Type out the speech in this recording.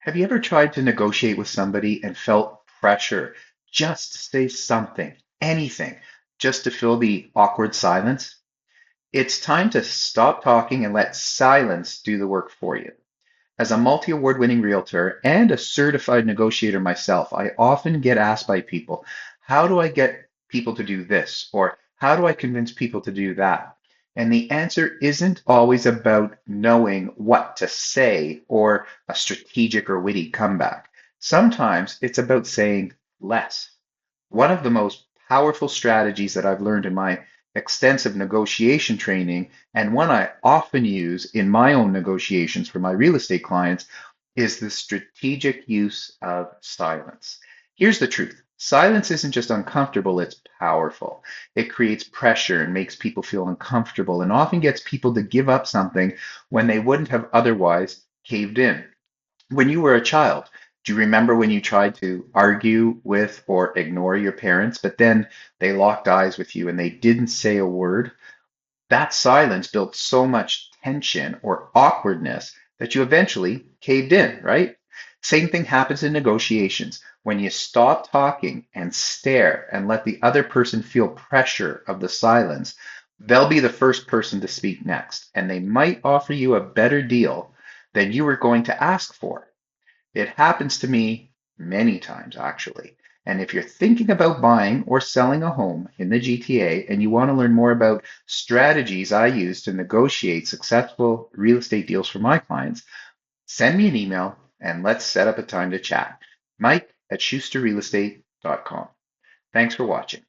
Have you ever tried to negotiate with somebody and felt pressure just to say something, anything, just to fill the awkward silence? It's time to stop talking and let silence do the work for you. As a multi-award winning realtor and a certified negotiator myself, I often get asked by people, how do I get people to do this? Or how do I convince people to do that? And the answer isn't always about knowing what to say or a strategic or witty comeback. Sometimes it's about saying less. One of the most powerful strategies that I've learned in my extensive negotiation training, and one I often use in my own negotiations for my real estate clients, is the strategic use of silence. Here's the truth. Silence isn't just uncomfortable, it's powerful. It creates pressure and makes people feel uncomfortable and often gets people to give up something when they wouldn't have otherwise caved in. When you were a child, do you remember when you tried to argue with or ignore your parents, but then they locked eyes with you and they didn't say a word? That silence built so much tension or awkwardness that you eventually caved in, right? Same thing happens in negotiations. When you stop talking and stare and let the other person feel pressure of the silence, they'll be the first person to speak next, and they might offer you a better deal than you were going to ask for. It happens to me many times, actually. And if you're thinking about buying or selling a home in the GTA and you want to learn more about strategies I use to negotiate successful real estate deals for my clients, send me an email and let's set up a time to chat. Mike at schusterrealestate.com. Thanks for watching.